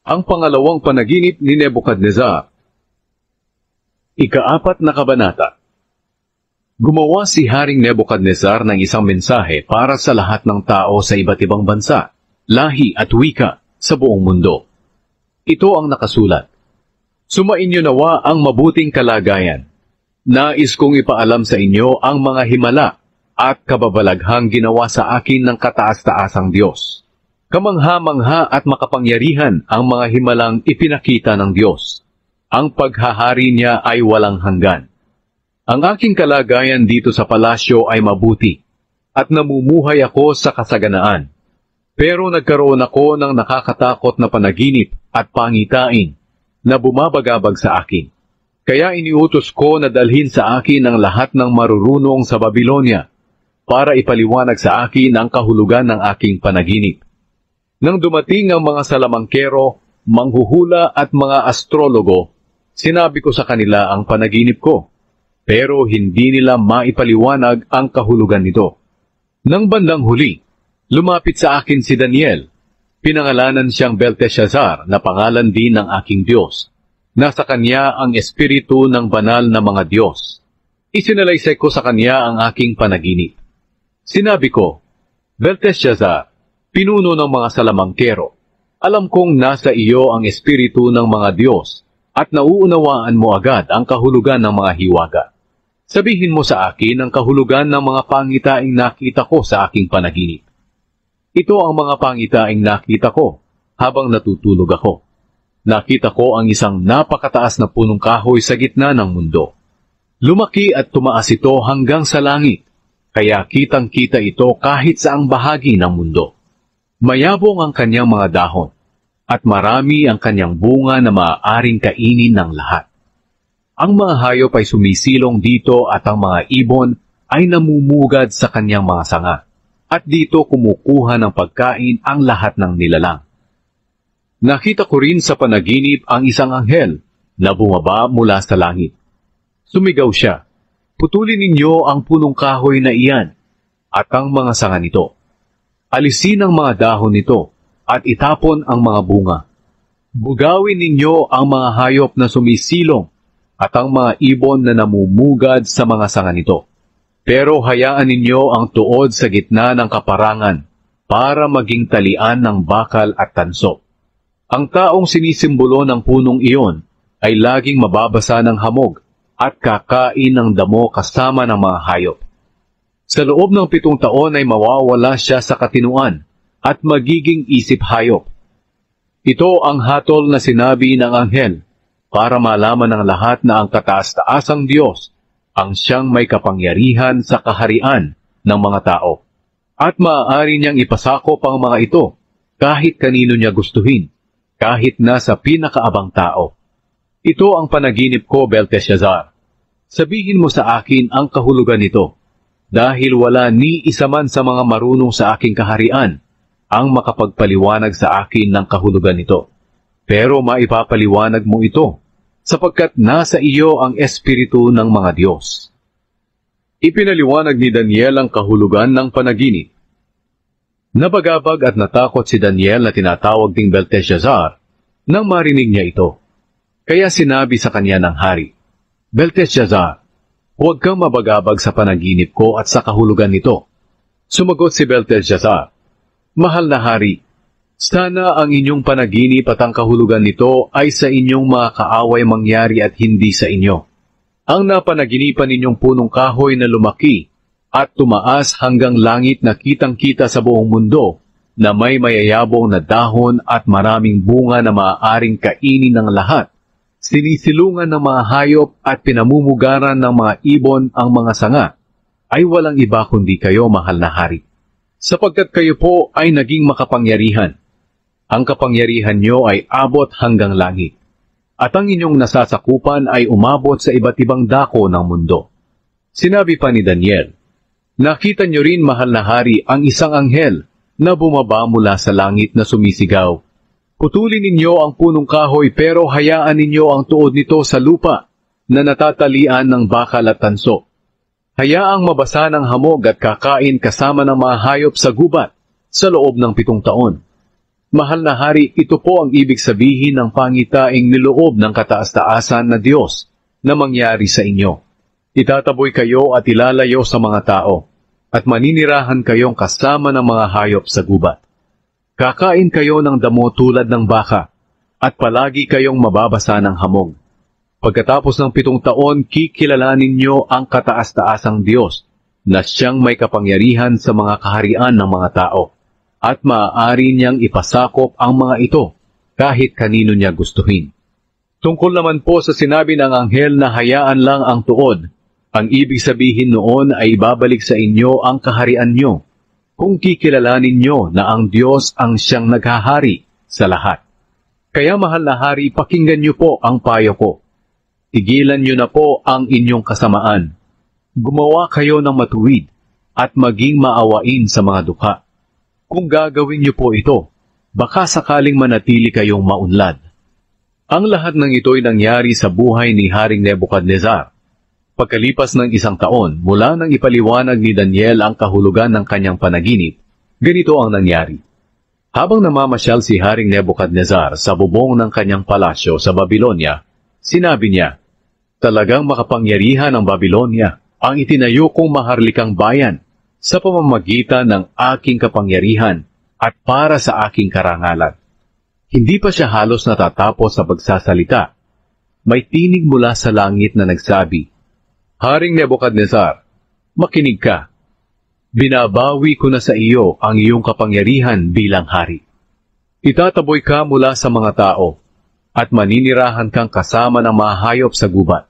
Ang pangalawang panaginip ni Nebukadnezar. Ika-4 na kabanata. Gumawa si Haring Nebukadnezar ng isang mensahe para sa lahat ng tao sa iba't ibang bansa, lahi at wika sa buong mundo. Ito ang nakasulat. Sumainyo nawa ang mabuting kalagayan. Nais kong ipaalam sa inyo ang mga himala at kababalaghang ginawa sa akin ng kataas-taasang Diyos. Kamangha-mangha at makapangyarihan ang mga himalang ipinakita ng Diyos. Ang paghahari niya ay walang hanggan. Ang aking kalagayan dito sa palasyo ay mabuti, at namumuhay ako sa kasaganaan. Pero nagkaroon ako ng nakakatakot na panaginip at pangitain na bumabagabag sa akin. Kaya iniutos ko na dalhin sa akin ang lahat ng marurunong sa Babylonia para ipaliwanag sa akin ang kahulugan ng aking panaginip. Nang dumating ang mga salamangkero, manghuhula at mga astrologo, sinabi ko sa kanila ang panaginip ko, pero hindi nila maipaliwanag ang kahulugan nito. Nang bandang huli, lumapit sa akin si Daniel. Pinangalanan siyang Belteshazzar na pangalan din ng aking Diyos. Nasa kanya ang espiritu ng banal na mga Diyos. Isinalaysay ko sa kanya ang aking panaginip. Sinabi ko, Belteshazzar, pinuno ng mga salamangkero, alam kong nasa iyo ang espiritu ng mga Diyos at nauunawaan mo agad ang kahulugan ng mga hiwaga. Sabihin mo sa akin ang kahulugan ng mga pangitaing nakita ko sa aking panaginip. Ito ang mga pangitaing nakita ko habang natutulog ako. Nakita ko ang isang napakataas na punong kahoy sa gitna ng mundo. Lumaki at tumaas ito hanggang sa langit, kaya kitang-kita ito kahit saang bahagi ng mundo. Mayabong ang kanyang mga dahon, at marami ang kanyang bunga na maaaring kainin ng lahat. Ang mga hayop ay sumisilong dito at ang mga ibon ay namumugad sa kanyang mga sanga, at dito kumukuha ng pagkain ang lahat ng nilalang. Nakita ko rin sa panaginip ang isang anghel na bumaba mula sa langit. Sumigaw siya, "Putulin ninyo ang punong kahoy na iyan at ang mga sanga nito. Alisin ang mga dahon nito at itapon ang mga bunga. Bugawin ninyo ang mga hayop na sumisilong at ang mga ibon na namumugad sa mga sanga nito. Pero hayaan ninyo ang tuod sa gitna ng kaparangan para maging talian ng bakal at tanso. Ang taong sinisimbolo ng punong iyon ay laging mababasa ng hamog at kakain ng damo kasama ng mga hayop. Sa loob ng 7 taon ay mawawala siya sa katinuan at magiging isip hayop. Ito ang hatol na sinabi ng anghel para malaman ng lahat na ang kataas-taasang Diyos ang siyang may kapangyarihan sa kaharian ng mga tao. At maaari niyang ipasakop ang mga ito kahit kanino niya gustuhin, kahit nasa pinakaabang tao. Ito ang panaginip ko, Belteshazzar. Sabihin mo sa akin ang kahulugan nito. Dahil wala ni isa man sa mga marunong sa aking kaharian ang makapagpaliwanag sa akin ng kahulugan nito. Pero maipapaliwanag mo ito, sapagkat nasa iyo ang espiritu ng mga Diyos. Ipinaliwanag ni Daniel ang kahulugan ng panaginip. Nabagabag at natakot si Daniel na tinatawag ding Belteshazzar nang marinig niya ito. Kaya sinabi sa kanya ng hari, "Belteshazzar, huwag kang mabagabag sa panaginip ko at sa kahulugan nito." Sumagot si Belteshazzar, "Mahal na hari, sana ang inyong panaginip at ang kahulugan nito ay sa inyong mga kaaway mangyari at hindi sa inyo. Ang napanaginipan ninyong punong kahoy na lumaki at tumaas hanggang langit na kitang-kita sa buong mundo na may mayayabong na dahon at maraming bunga na maaaring kainin ng lahat. Sinisilungan ng mga hayop at pinamumugaran ng mga ibon ang mga sanga, ay walang iba kundi kayo, mahal na hari. Sapagkat kayo po ay naging makapangyarihan. Ang kapangyarihan nyo ay abot hanggang langit, at ang inyong nasasakupan ay umabot sa iba't ibang dako ng mundo." Sinabi pa ni Daniel, "Nakita nyo rin, mahal na hari, ang isang anghel na bumaba mula sa langit na sumisigaw, 'Putulin ninyo ang punong kahoy pero hayaan ninyo ang tuod nito sa lupa na natatalian ng bakal at tanso. Hayaang mabasa ng hamog at kakain kasama ng mga hayop sa gubat sa loob ng 7 taon. Mahal na hari, ito po ang ibig sabihin ng pangitaing niloob ng kataas-taasan na Diyos na mangyari sa inyo. Itataboy kayo at ilalayo sa mga tao, at maninirahan kayong kasama ng mga hayop sa gubat. Kakain kayo ng damo tulad ng baka, at palagi kayong mababasa ng hamog. Pagkatapos ng 7 taon, kikilalanin niyo ang kataas-taasang Diyos na siyang may kapangyarihan sa mga kaharian ng mga tao, at maaari niyang ipasakop ang mga ito kahit kanino niya gustuhin. Tungkol naman po sa sinabi ng anghel na hayaan lang ang tuod, ang ibig sabihin noon ay ibabalik sa inyo ang kaharian niyo, kung kikilalanin niyo na ang Diyos ang siyang naghahari sa lahat. Kaya mahal na hari, pakinggan niyo po ang payo ko. Tigilan niyo na po ang inyong kasamaan. Gumawa kayo ng matuwid at maging maawain sa mga dukha. Kung gagawin niyo po ito, baka sakaling manatili kayong maunlad. Ang lahat ng ito'y nangyari sa buhay ni Haring Nebukadnezar. Pagkalipas ng 1 taon mula nang ipaliwanag ni Daniel ang kahulugan ng kanyang panaginip, ganito ang nangyari. Habang namamasyal si Haring Nebukadnezar sa bubong ng kanyang palasyo sa Babylonia, sinabi niya, "Talagang makapangyarihan ang Babylonia, ang itinayo kong maharlikang bayan, sa pamamagitan ng aking kapangyarihan at para sa aking karangalan." Hindi pa siya halos natatapos sa pagsasalita. May tinig mula sa langit na nagsabi, "Haring Nebukadnezar, makinig ka. Binabawi ko na sa iyo ang iyong kapangyarihan bilang hari. Itataboy ka mula sa mga tao, at maninirahan kang kasama ng mga hayop sa gubat.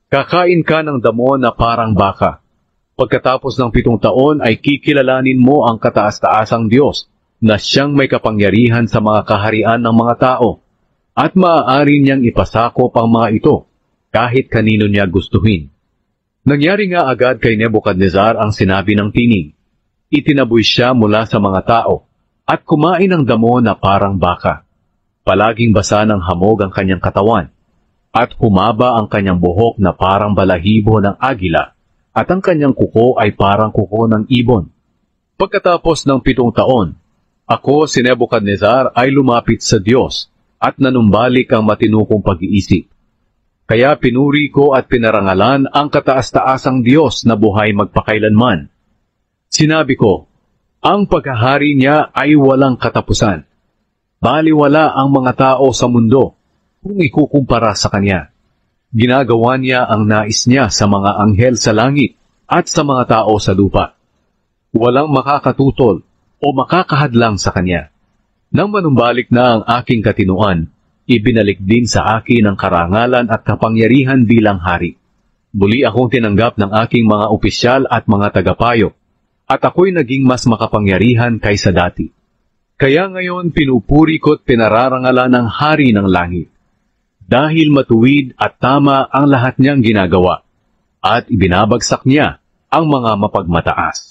Kakain ka ng damo na parang baka. Pagkatapos ng 7 taon ay kikilalanin mo ang kataas-taasang Diyos na siyang may kapangyarihan sa mga kaharian ng mga tao, at maaari niyang ipasakop ang mga ito kahit kanino niya gustuhin." Nangyari nga agad kay Nebukadnezar ang sinabi ng tinig. Itinaboy siya mula sa mga tao at kumain ng damo na parang baka. Palaging basa ng hamog ang kanyang katawan, at humaba ang kanyang buhok na parang balahibo ng agila, at ang kanyang kuko ay parang kuko ng ibon. Pagkatapos ng 7 taon, ako, si Nebukadnezar, ay lumapit sa Diyos at nanumbalik ang matinukong pag-iisip. Kaya pinuri ko at pinarangalan ang kataas-taasang Diyos na buhay magpakailanman. Sinabi ko, ang paghahari niya ay walang katapusan. Baliwala ang mga tao sa mundo kung ikukumpara sa kanya. Ginagawa niya ang nais niya sa mga anghel sa langit at sa mga tao sa lupa. Walang makakatutol o makakahadlang sa kanya. Nang manumbalik na ang aking katinuan, ibinalik din sa akin ang karangalan at kapangyarihan bilang hari. Muli akong tinanggap ng aking mga opisyal at mga tagapayo, at ako'y naging mas makapangyarihan kaysa dati. Kaya ngayon pinupuri ko't pinararangalan ng hari ng langit, dahil matuwid at tama ang lahat niyang ginagawa, at ibinabagsak niya ang mga mapagmataas.